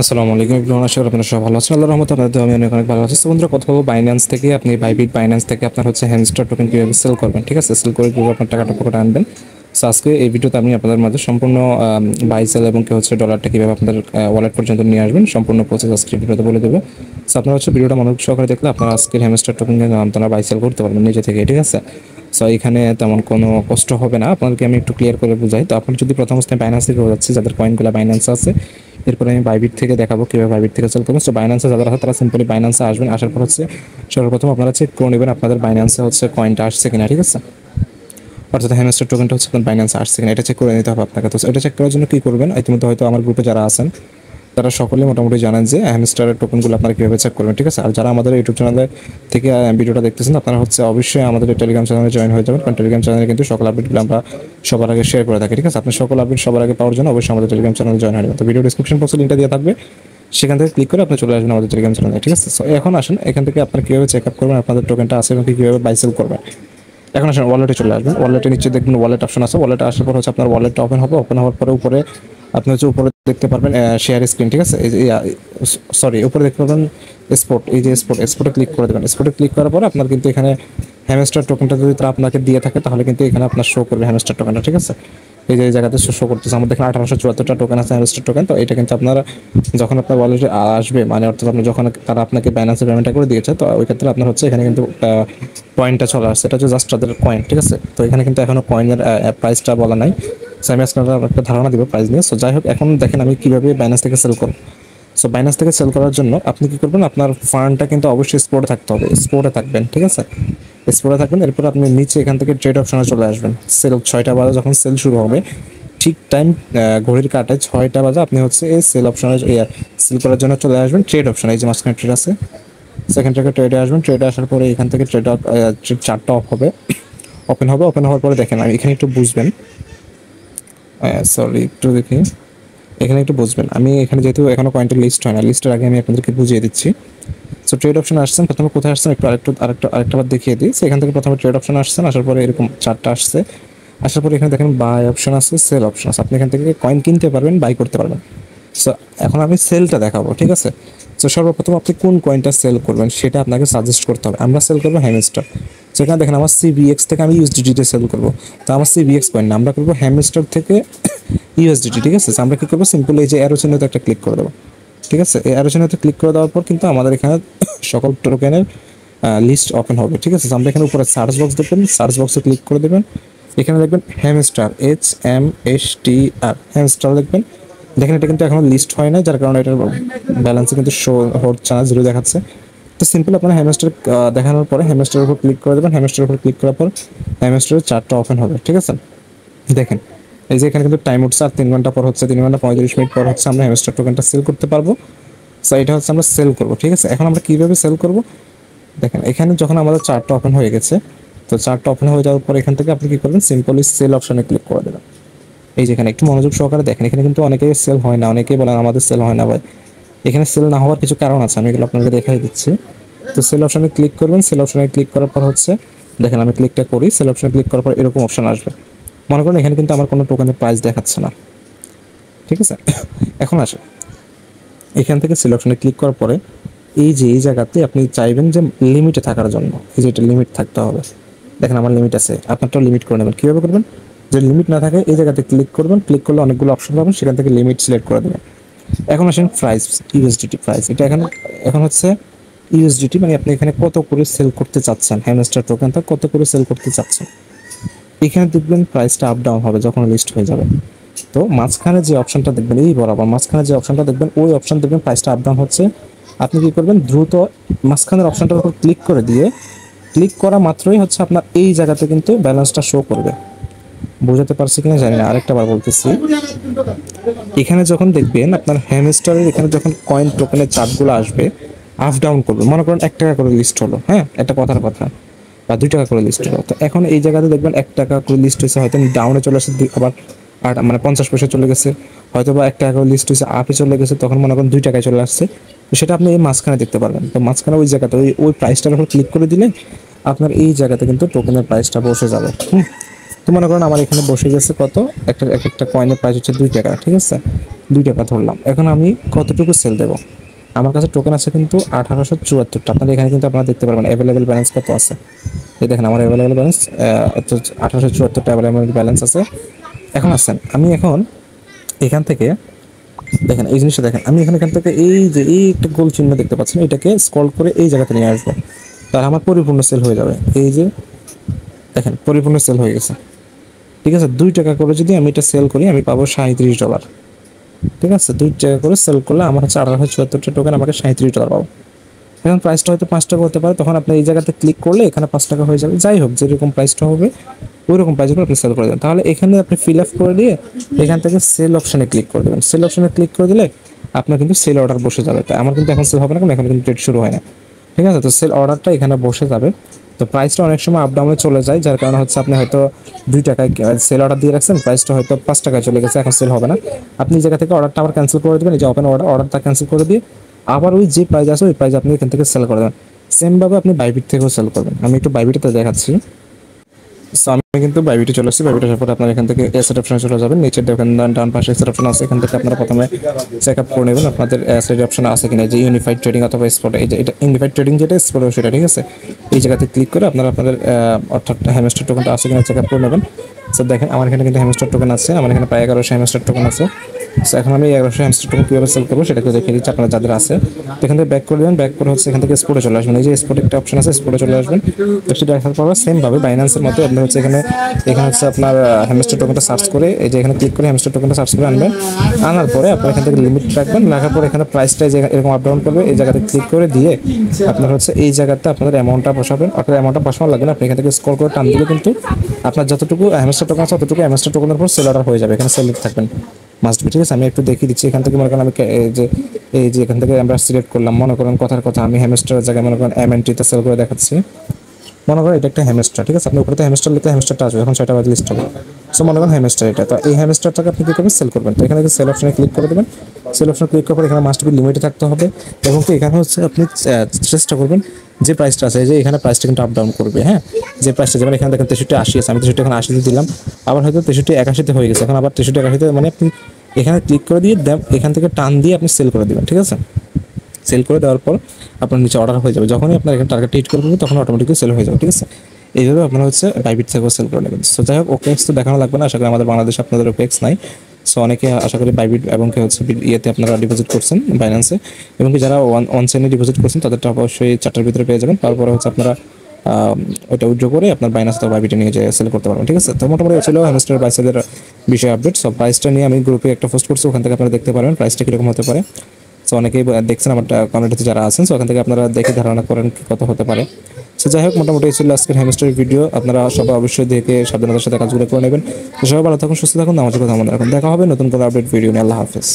আসসালামু আলাইকুম এভরিওয়ান, আশা করি আপনারা সবাই ভালো আছেন। আল্লাহর রহমতে আপনাদের আমি অনেক অনেক ভালো আছি। তো বন্ধুরা, কথা বলবো বাইন্যান্স থেকে। আপনি বাইবিট বাইন্যান্স থেকে আপনার হচ্ছে হ্যামস্টার টোকেন কীভাবে সেল করবেন, ঠিক আছে? সেল করে কীভাবে আপনার টাকাটা পকেটে আনবেন। সো আজকে এই ভিডিওতে আমি আপনাদের মাঝে সম্পূর্ণ বাই সেল এবং কি হচ্ছে ডলারটা কীভাবে আপনাদের ওয়ালেট পর্যন্ত নিয়ে আসবেন সম্পূর্ণ প্রসেস আজকে ভিডিওতে বলে দেবো। সো আপনারা হচ্ছে ভিডিওটা মনোযোগ সহকারে দেখলে আপনারা আজকের হ্যামস্টার টোকেন আপনারা বাই সেল করতে পারবেন নিজে থেকে, ঠিক আছে? সো এখানে তেমন কোনো কষ্ট হবে না, আপনাদেরকে আমি একটু ক্লিয়ার করে বুঝাই। তো আপনি যদি প্রথম অবস্থায় বাইন্যান্স থেকে যাচ্ছি, যাদের কয়েনগুলো বাইন্যান্স আছে, এরপরে আমি বাইবিট থেকে দেখাবো কীভাবে বাইবিট থেকে সেল করবেন। সো বাইন্যান্সে যারা আছে তারা সিম্পলি বাইন্যান্সে আসবেন। আসার পর হচ্ছে সর্বপ্রথম আপনারা চেক করে নেবেন আপনাদের বাইন্যান্সে হচ্ছে কয়েনটা আসছে কিনা, ঠিক আছে? অর্থাৎ হ্যামস্টার টোকেনটা হচ্ছে বাইন্যান্সে আসছে কিনা এটা চেক করে নিতে হবে আপনাকে। তো এটা চেক করার জন্য কী করবেন, ইতিমধ্যে হয়তো আমার গ্রুপে যারা আছেন তারা সকলে মোটামুটি জানেন যে হ্যামস্টারের টোকেনগুলো আপনারা কীভাবে চেক করবেন, ঠিক আছে? আর যারা আমাদের ইউটিউব চ্যানেলে থেকে ভিডিওটা দেখতেছেন আপনারা হচ্ছে অবশ্যই আমাদের টেলিগ্রাম চ্যানেলে জয়েন হয়ে যাবেন, কারণ টেলিগ্রাম চ্যানেলে কিন্তু সকল আপডেটগুলো আমরা সবার আগে শেয়ার করে থাকি, ঠিক আছে? আপনি সকল আপডেট সবার আগে পাওয়ার জন্য অবশ্যই আমাদের টেলিগ্রাম চ্যানেলে জয়েন হয়ে যাবেন। তো ভিডিও ডিসক্রিপশন বক্সে লিঙ্কটা দেওয়া থাকবে, সেখান থেকে ক্লিক করে আপনি চলে আসবেন আমাদের টেলিগ্রাম চ্যানেলে, ঠিক আছে? সো এখন আসেন, এখান থেকে আপনারা কীভাবে চেক আপ করবেন আপনাদের টোকেনটা আছে এবং কীভাবে বাই সেল করবেন। এখন আসেন ওয়ালেটে চলে আসবেন। ওয়ালেটের নিচে দেখবেন ওয়ালেট অপশন আছে। ওয়ালেটে আসার পর হচ্ছে আপনার ওয়ালেটটা ওপেন হবে। ওপেন হওয়ার পরে উপরে আপনি হচ্ছে উপরে দেখতে পারবেন শেয়ার স্ক্রিন, ঠিক আছে? এই যে সরি, উপরে দেখতে পারবেন স্পট, এই যে স্পটে ক্লিক করে দেবেন। স্পটে ক্লিক করার পরে আপনার কিন্তু এখানে হ্যামস্টার টোকেনটা যদি তারা আপনাকে দিয়ে থাকে তাহলে কিন্তু এখানে আপনার শো করবে হ্যামস্টার টোকেনটা, ঠিক আছে? এই যে এই জায়গাতে শো করতেছে আমাদের এখানে 1874টা টোকেন আছে হ্যামস্টার টোকেন। তো এটা কিন্তু আপনারা যখন আপনার ওয়ালেটে আসবে, মানে অর্থাৎ আপনি যখন তারা আপনাকে বাইন্যান্সে পেমেন্টটা করে দিয়েছে, তো ওই ক্ষেত্রে আপনার হচ্ছে এখানে কিন্তু পয়েন্টটা চলে আসছে। এটা হচ্ছে জাস্ট তাদের কয়েন, ঠিক আছে? তো এখানে কিন্তু এখনো কয়েনের প্রাইসটা বলা নাই। সো আমি আজকে একটা ধারণা দিব প্রাইস নিয়ে। সো যাই হোক, এখন দেখেন আমি কীভাবে বাইন্যান্স থেকে সেল করব। সো বাইন্যান্স থেকে সেল করার জন্য আপনি কী করবেন, আপনার ফান্ডটা কিন্তু অবশ্যই স্পোর্টে থাকতে হবে। স্পোর্টে থাকবেন, ঠিক আছে? স্পোর্টে থাকবেন। এরপর আপনি নিচে এখান থেকে ট্রেড অপশনে চলে আসবেন। সেল 6টা বাজে যখন সেল শুরু হবে, ঠিক টাইম ঘড়ির কাঁটায় 6টা বাজে আপনি হচ্ছে এই সেল অপশনে সেল করার জন্য চলে আসবেন ট্রেড অপশনে। এই যে মাঝখানে ট্রেড আছে, সেকেন্ড থেকে ট্রেডে আসবেন। ট্রেডে আসার পরে এখান থেকে ট্রেড চার্টটা অফ হবে, ওপেন হবে। ওপেন হওয়ার পরে দেখেন আমি এখানে একটু বুঝবেন, সরি একটু দেখি, এখানে একটু বুঝবেন। আমি এখানে যেহেতু এখনো কয়েনটা লিস্ট হয় না, লিস্টের আগে আমি আপনাদেরকে বুঝিয়ে দিচ্ছি। সো ট্রেড অপশন আসছেন, প্রথমে কোথায় আসছেন একটু আরেকটা বার দেখিয়ে দিই। সেখান থেকে প্রথমে ট্রেড অপশন আসছেন, আসার পরে এরকম চারটা আসছে। আসার পরে এখানে দেখেন বাই অপশন আছে, সেল অপশন আছে। আপনি এখান থেকে কয়েন কিনতে পারবেন, বাই করতে পারবেন। সো এখন আমি সেলটা দেখাবো, ঠিক আছে? সো সর্বপ্রথম আপনি কোন কয়েনটা সেল করবেন সেটা আপনাকে সাজেস্ট করতে হবে। আমরা সেল করবো হ্যামস্টার। সেখানে দেখেন আমার সিবিএক্স থেকে আমি ইউএসডিটিতে সেল করবো। তো আমার সিবিএক্স কয়েন না, আমরা করবো হ্যামস্টার থেকে ইউএসডিটি, ঠিক আছে? আমরা কী করবো, সিম্পল এই যে অ্যারো চিহ্নতে একটা ক্লিক করে দেবো, ঠিক আছে? এই অ্যারো চিহ্নতে ক্লিক করে দেওয়ার পর কিন্তু আমাদের এখানে সকল টোকেনের লিস্ট ওপেন হবে, ঠিক আছে? আমরা এখানে উপরে সার্চ বক্স দেখবেন, সার্চ বক্সে ক্লিক করে দেবেন। এখানে দেখবেন হ্যামস্টার, HMSTR, হ্যামস্টার দেখবেন। দেখেন এটা কিন্তু এখনো লিস্ট হয় না, যার কারণে এটার ব্যালেন্সে কিন্তু শো হচ্ছে না, জিরো দেখাচ্ছে। তো সিম্পল আপনার হ্যামস্টার দেখানোর পরে হ্যামস্টারের উপর ক্লিক করে দেবেন। হ্যামস্টারের উপর ক্লিক করার পর হ্যামস্টারের চার্টটা ওপেন হবে, ঠিক আছে? দেখেন এই যে এখানে কিন্তু টাইম উঠছে, আর 3 ঘন্টা পর হচ্ছে, 3 ঘন্টা 35 মিনিট পর হচ্ছে আমরা হ্যামস্টার টোকেনটা সেল করতে পারবো। সো এটা হচ্ছে আমরা সেল করবো, ঠিক আছে? এখন আমরা কীভাবে সেল করবো দেখেন, এখানে যখন আমাদের চার্টটা ওপেন হয়ে গেছে, তো চার্টটা ওপেন হয়ে যাওয়ার পর এখান থেকে আপনি কী করবেন, সিম্পলি সেল অপশনে ক্লিক করে দেবেন। এই যেখানে একটু মনোযোগ সহকারে দেখেন, এখানে কিন্তু অনেকেই সেল হয় না, অনেকেই বলেন আমাদের সেল হয় না ভাই। এখানে সেল না হওয়ার কিছু কারণ আছে, আমি এগুলো আপনাকে দেখাই দিচ্ছি। তো সেল অপশনে ক্লিক করবেন। সেল অপশনে ক্লিক করার পর হচ্ছে দেখেন আমি ক্লিকটা করি, সেল অপশনে ক্লিক করার পর এরকম অপশন আসবে। মনে করেন এখানে কিন্তু আমার কোনো টোকেনের প্রাইস দেখাচ্ছে না, ঠিক আছে? এখন আসে এখান থেকে সেল অপশনে ক্লিক করার পরে এই যে এই জায়গাতে আপনি চাইবেন যে লিমিটে থাকার জন্য, এই যে এটা লিমিট থাকতে হবে। দেখেন আমার লিমিট আছে, আপনারটাও লিমিট করে নেবেন। কীভাবে করবেন, যে লিমিট না থাকে এই জায়গাতে ক্লিক করবেন। ক্লিক করলে অনেকগুলো অপশন পাবেন, সেখান থেকে লিমিট সিলেক্ট করে দেবেন। এখন আসেন প্রাইস, ইউএসডিটি প্রাইস। এটা এখন হচ্ছে ইউএসডিটি, মানে আপনি এখানে কত করে সেল করতে চাচ্ছেন, হ্যামস্টার টোকেনটা কত করে সেল করতে চাচ্ছেন। এখানে দেখবেন প্রাইসটা আপ ডাউন হবে যখন লিস্ট হয়ে যাবে। তো মাঝখানে যে অপশনটা দেখবেন, এই বরাবর মাঝখানে যে অপশনটা দেখবেন, ওই অপশন দেখবেন প্রাইসটা আপ ডাউন হচ্ছে। আপনি কী করবেন, দ্রুত মাঝখানের অপশনটার উপর ক্লিক করে দিয়ে, ক্লিক করা মাত্রই হচ্ছে আপনার এই জায়গাতে কিন্তু ব্যালেন্সটা শো করবে। বোঝাতে পারছি কিনা জানি না, আরেকটা বার বলতেছি। এখানে যখন দেখবেন আপনার হ্যামস্টারের এখানে যখন কয়েন টোকেনের চার্টগুলো আসবে, আপ ডাউন করবে। মনে করেন 1 টাকা করে লিস্ট হলো, হ্যাঁ, একটা কথার কথা, বা 2 টাকা করে লিস্ট হলো। তো এখন এই জায়গাতে দেখবেন 1 টাকা করে লিস্ট হয়েছে, হয়তো ডাউনে চলে আসছে, আবার মানে 50 পয়সা চলে গেছে, হয়তো বা 1 টাকা করে লিস্ট হয়েছে, আপে চলে গেছে, তখন মনে করেন 2 টাকায় চলে আসছে। তো সেটা আপনি এই মাঝখানে দেখতে পারবেন। তো মাঝখানে ওই জায়গাতে ওই প্রাইসটার উপর ক্লিক করে দিলে আপনার এই জায়গাতে কিন্তু টোকেনের প্রাইসটা বসে যাবে। তো মনে করেন আমার এখানে বসে গেছে কত, এক একটা কয়েনের প্রাইস হচ্ছে 2 টাকা, ঠিক আছে, 2 টাকা ধরলাম। এখন আমি কতটুকু সেল দেবো? আমার কাছে টোকেন আছে কিন্তু 1874টা। আপনাদের এখানে কিন্তু আপনারা দেখতে পারবেন অ্যাভেলেবেল ব্যালেন্স কত আছে। এই দেখেন আমার অ্যাভেলেবেল ব্যালেন্স 1874টা অ্যাভেলেবেল ব্যালেন্স আছে। এখন আসেন, আমি এখন এখান থেকে দেখেন এই জিনিসটা দেখেন, আমি এখান থেকে এই যে এই একটা গোল চিহ্ন দেখতে পাচ্ছেন, এটাকে স্ক্রল করে এই জায়গাতে নিয়ে আসবো, তাহলে আমার পরিপূর্ণ সেল হয়ে যাবে। এই যে দেখেন পরিপূর্ণ সেল হয়ে গেছে, ঠিক আছে। 2 টাকা করে যদি আমি এটা সেল করি আমি পাবো $37, ঠিক আছে। 2 টাকা করে সেল করলে আমার হচ্ছে 1874টা টোকেন, আমাকে $37 পাবো। এখন প্রাইসটা হয়তো 5 টাকা হতে পারে, তখন আপনি এই জায়গাতে ক্লিক করলে এখানে 5 টাকা হয়ে যাবে। যাই হোক, যেরকম প্রাইসটা হবে ওই রকম প্রাইসগুলো আপনি সেল করে দেবেন। তাহলে এখানে আপনি ফিল আপ করে দিয়ে এখান থেকে সেল অপশনে ক্লিক করে দেবেন। সেল অপশনে ক্লিক করে দিলে আপনার কিন্তু সেল অর্ডার বসে যাবে। তাই আমার কিন্তু এখন সেল হবে না, কারণ এখন কিন্তু ট্রেড শুরু হয় না, ঠিক আছে। তো সেল অর্ডারটা এখানে বসে যাবে। তো প্রাইসটা অনেক সময় আপ ডাউনে চলে যায়, যার কারণে হচ্ছে আপনি হয়তো 2 টাকায় সেল অর্ডার দিয়ে রাখছেন, প্রাইসটা হয়তো 5 টাকায় চলে গেছে, এখন সেল হবে না। আপনি এই জায়গা থেকে অর্ডারটা আবার ক্যান্সেল করে দেবেন, এই যে ওপেন অর্ডারটা ক্যান্সেল করে দিয়ে আবার ওই যে প্রাইস আছে ওই প্রাইস আপনি এখান থেকে সেল করে দেবেন। সেমভাবে আপনি বাইবিট থেকেও সেল করবেন। আমি একটু বাইবিটতে দেখাচ্ছি। সো আমি কিন্তু বাইবিটে চলে আসছি। বাইবিটে আসার পরে আপনার এখান থেকে এসেট অপশনে চলে যাবেন, নিচের দেখেন ডান পাশে এসেট অপশন আছে, এখান থেকে আপনারা প্রথমে চেক আপ করে নেবেন আপনাদের এসেট অপশন আছে কিনা, যে ইউনিফাইড ট্রেডিং অথবা স্পটে, এই যে এটা ইউনিফাইড ট্রেডিং যেটা, স্পটে সেটা, ঠিক আছে। এই জায়গাতে ক্লিক করে আপনারা আপনাদের অর্থাৎ হ্যামস্টার টোকেনটা আছে কিনা চেক আপ করে নেবেন। সো দেখেন আমার এখানে কিন্তু হ্যামস্টার টোকেন আছে, আমার এখানে প্রায় 1100 হ্যামস্টার টোকেন আছে। সো এখন আমি 1100 হ্যামস্টার টোকেন কীভাবে সেল করবো সেটাকে দেখিয়ে দিচ্ছি আপনারা যাদের আছে। তো এখান থেকে ব্যাক করে দেবেন, ব্যাক করে হচ্ছে এখান থেকে স্পটে চলে আসবেন, এই যে স্পটে একটা অপশন আছে, স্পটে চলে আসবেন। তো সেটা দেখার পর সেমভাবে বাইন্যান্সের মতো আপনি হচ্ছে এখানে হচ্ছে আপনার হ্যামস্টার টোকেনটা সার্চ করে এই যে এখানে ক্লিক করে হ্যামস্টার টোকেনটা সার্চ করে আনবেন। আনার পরে আপনার এখান থেকে লিমিট রাখবেন, রাখার পরে এখানে প্রাইসটা যে এরকম আপ ডাউন করবে, এই জায়গাতে ক্লিক করে দিয়ে আপনার হচ্ছে এই জায়গাতে আপনাদের অ্যামাউন্টটা বসাবেন। অর্থাৎ অ্যামাউন্টটা বসানো লাগবে না, আপনি এখান থেকে স্ক্রল করে টান দিলে কিন্তু আপনার যতটুকু হ্যামস্টার টোকেন আছে ততটুকু হ্যামস্টার টোকেনের উপর সেল অর্ডার হয়ে যাবে, এখানে সেল থাকবেন মাস্ট বি, ঠিক আছে। আমি একটু দেখিয়ে দিচ্ছি। এখান থেকে মনে করেন আমি এই যে এখান থেকে আমরা সিলেক্ট করলাম, মনে করেন কথার কথা আমি হ্যামস্টারের জায়গায় মনে করেন MNT-তে সেল করে দেখাচ্ছি। মনে করেন এটা একটা হ্যামস্টার, ঠিক আছে। আপনি উপরে হ্যামস্টার লিখলে হ্যামস্টারটা আসবে, এখন 6টা বাজে লিস্ট হবে। সো মনে করেন হ্যামস্টার এটা, তো এই হ্যামস্টারটাকে আপনি কী করবেন, সেল করবেন। তো এখানে সেল অপশনে ক্লিক করে দেবেন। সেল অপশনে ক্লিক করার পর এখানে মাস্ট বি লিমিটে থাকতে হবে, এবং কি এখানে হচ্ছে আপনি চেষ্টা করবেন যে প্রাইসটা আছে, যে এখানে প্রাইসটা কিন্তু আপ ডাউন করবে, হ্যাঁ। যে প্রাইসটা যেমন এখানে দেখেন 63.80 আছে, আমি 63 এখন 80-তে দিলাম, আবার হয়তো 63.81-তে হয়ে গেছে, এখন আবার 63.81-তে, মানে আপনি এখানে ক্লিক করে দিয়ে এখান থেকে টান দিয়ে আপনি সেল করে দেবেন, ঠিক আছে। সেল করে দেওয়ার পর আপনার নিচে অর্ডার হয়ে যাবে, যখনই আপনার এখানে টার্গেট হিট করবে তখন অটোমেটিকলি সেল হয়ে যাবে, ঠিক আছে। এইভাবে আপনারা হচ্ছে বাইবিট থেকেও সেল করে নেবেন। সো যাই হোক, ওকেএক্স তো দেখানো লাগবে না, আশা করি আমাদের বাংলাদেশে আপনাদের ওকেএক্স নাই। সো অনেকে আশা করি বাইবিট এবং কি হচ্ছে ইয়েতে আপনারা ডিপোজিট করছেন বাইন্যান্সে, এবং কি যারা ওয়ান চেইনে ডিপোজিট করছেন তাদেরটা অবশ্যই 4টার ভিতরে পেয়ে যাবেন। তারপরে হচ্ছে আপনারা ওইটা উইথড্র করে আপনার বাইন্যান্স অথবা বাইবিটে নিয়ে যেয়ে সেল করতে পারবেন, ঠিক আছে। তো মোটামুটি ছিল হ্যামস্টার বাইসেলের বিষয়ে আপডেট। সব প্রাইসটা নিয়ে আমি গ্রুপে একটা পোস্ট করছি, ওখান থেকে আপনারা দেখতে পারবেন প্রাইসটা কীরকম হতে পারে। সো অনেকেই দেখছেন আমার কমিউনিটিতে যারা আছেন, সো ওখান থেকে আপনারা দেখে ধারণা করেন কত হতে পারে। সো যাই হোক, মোটামুটি ছিল আজকের হ্যামস্টার ভিডিও। আপনারা সবাই অবশ্যই দেখে সাবধানতার সাথে কাজগুলো করে নেবেন। সবাই ভালো থাকুন, সুস্থ থাকুন, আমাদের কথা মনে রাখুন। দেখা হবে নতুন কোনো আপডেট ভিডিও নিয়ে। আল্লাহ হাফেজ।